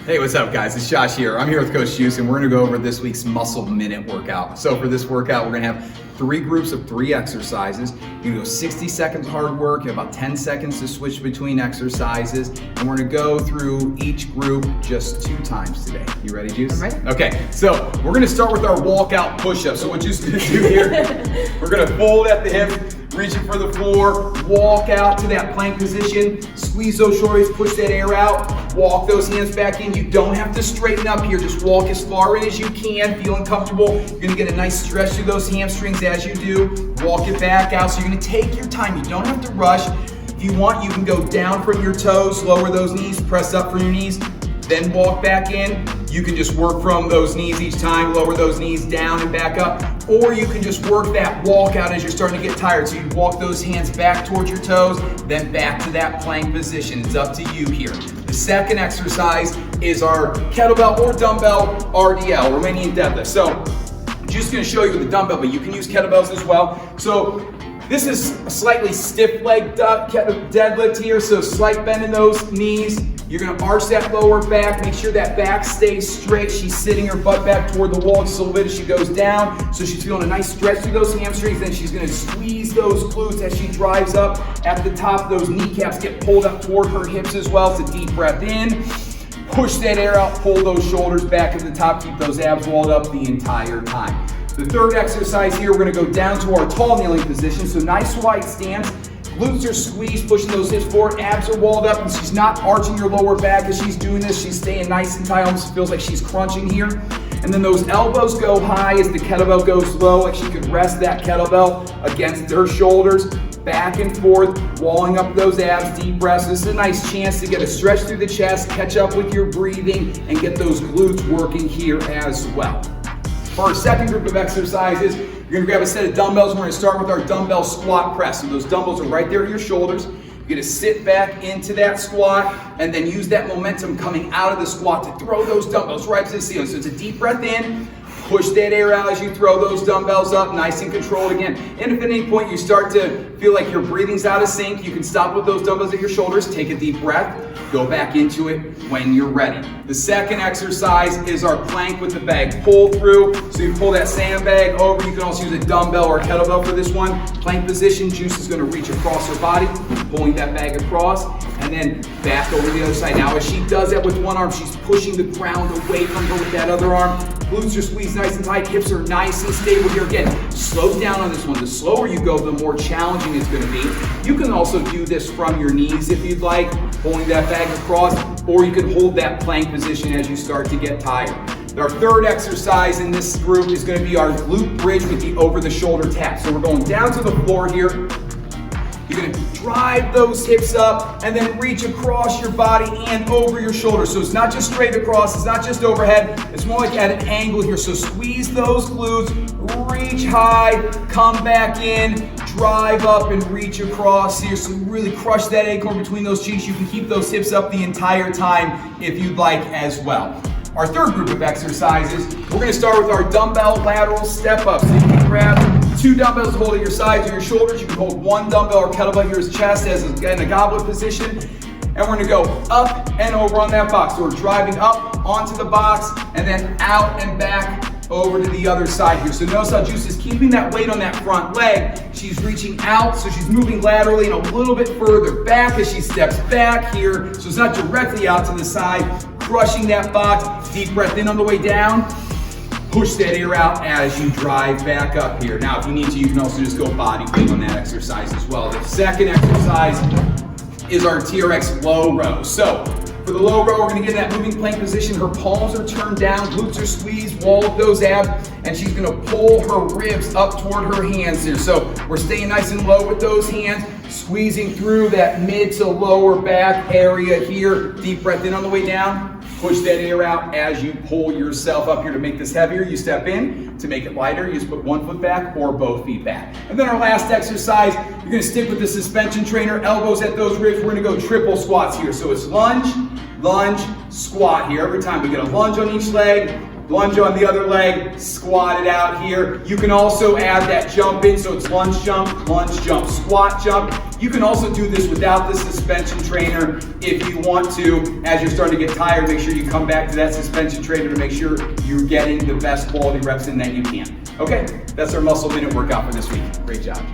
Hey, what's up guys? It's Josh here. I'm here with Coach Juice and we're gonna go over this week's muscle minute workout. So for this workout, we're gonna have 3 groups of 3 exercises. You're gonna go 60 seconds hard work, you have about 10 seconds to switch between exercises, and we're gonna go through each group just 2 times today. You ready, Juice? I'm ready. Okay, so we're gonna start with our walkout push-up. So what Juice is gonna do here, we're gonna fold at the hip, reaching for the floor, walk out to that plank position, squeeze those shoulders, push that air out, walk those hands back in. You don't have to straighten up here, just walk as far in as you can, feeling comfortable. You're gonna get a nice stretch through those hamstrings as you do. Walk it back out, so you're gonna take your time. You don't have to rush. If you want, you can go down from your toes, lower those knees, press up from your knees, then walk back in. You can just work from those knees each time, lower those knees down and back up, or you can just work that walk out as you're starting to get tired. So you walk those hands back towards your toes, then back to that plank position. It's up to you here. The second exercise is our kettlebell or dumbbell RDL, Romanian deadlift. So I'm just gonna show you with the dumbbell, but you can use kettlebells as well. So this is a slightly stiff leg deadlift here, so slight bend in those knees. You're gonna arch that lower back, make sure that back stays straight. She's sitting her butt back toward the wall just a little bit as she goes down. So she's feeling a nice stretch through those hamstrings. Then she's gonna squeeze those glutes as she drives up. At the top, those kneecaps get pulled up toward her hips as well. It's a deep breath in. Push that air out, pull those shoulders back at the top, keep those abs walled up the entire time. The third exercise here, we're gonna go down to our tall kneeling position. So nice wide stance. Glutes are squeezed, pushing those hips forward, abs are walled up, and she's not arching her lower back as she's doing this. She's staying nice and tight, almost feels like she's crunching here. And then those elbows go high as the kettlebell goes low, like she could rest that kettlebell against her shoulders, back and forth, walling up those abs, deep breaths. This is a nice chance to get a stretch through the chest, catch up with your breathing, and get those glutes working here as well. For our second group of exercises, you're gonna grab a set of dumbbells. We're gonna start with our dumbbell squat press. So those dumbbells are right there at your shoulders. You're gonna sit back into that squat and then use that momentum coming out of the squat to throw those dumbbells right to the ceiling. So it's a deep breath in, push that air out as you throw those dumbbells up, nice and controlled again. And if at any point you start to feel like your breathing's out of sync, you can stop with those dumbbells at your shoulders, take a deep breath, go back into it when you're ready. The second exercise is our plank with the bag. Pull through, so you pull that sandbag over. You can also use a dumbbell or a kettlebell for this one. Plank position, Juice is gonna reach across her body, pulling that bag across, and then back over to the other side. Now as she does that with one arm, she's pushing the ground away from her with that other arm. Glutes are squeezed nice and tight, hips are nice and stable here. Again, slow down on this one. The slower you go, the more challenging it's gonna be. You can also do this from your knees if you'd like, pulling that bag across, or you can hold that plank position as you start to get tired. Our third exercise in this group is gonna be our glute bridge with the over-the-shoulder tap. So we're going down to the floor here. You're gonna drive those hips up and then reach across your body and over your shoulders. So it's not just straight across, it's not just overhead, it's more like at an angle here. So squeeze those glutes, reach high, come back in, drive up and reach across here. So really crush that acorn between those cheeks. You can keep those hips up the entire time if you'd like as well. Our third group of exercises, we're gonna start with our dumbbell lateral step up. So you can grab 2 dumbbells to hold at your sides or your shoulders. You can hold 1 dumbbell or kettlebell here as chest as in a goblet position. And we're gonna go up and over on that box. So we're driving up onto the box and then out and back over to the other side here. So notice how Juice is keeping that weight on that front leg. She's reaching out, so she's moving laterally and a little bit further back as she steps back here. So it's not directly out to the side, crushing that box. Deep breath in on the way down. Push that air out as you drive back up here. Now, if you need to, you can also just go body weight on that exercise as well. The second exercise is our Trx Low Row. So, for the low row, we're gonna get in that moving plank position. Her palms are turned down, glutes are squeezed, wall of those abs, and she's gonna pull her ribs up toward her hands here. So we're staying nice and low with those hands, squeezing through that mid to lower back area here. Deep breath in on the way down. Push that air out as you pull yourself up here. To make this heavier, you step in. To make it lighter, you just put 1 foot back or both feet back. And then our last exercise, you're gonna stick with the suspension trainer, elbows at those ribs. We're gonna go triple squats here. So it's lunge, lunge, squat here. Every time we get a lunge on each leg, Lunge on the other leg, squat it out here. You can also add that jump in, so it's lunge, jump, squat, jump. You can also do this without the suspension trainer if you want to. As you're starting to get tired, make sure you come back to that suspension trainer to make sure you're getting the best quality reps in that you can. Okay, that's our muscle minute workout for this week. Great job.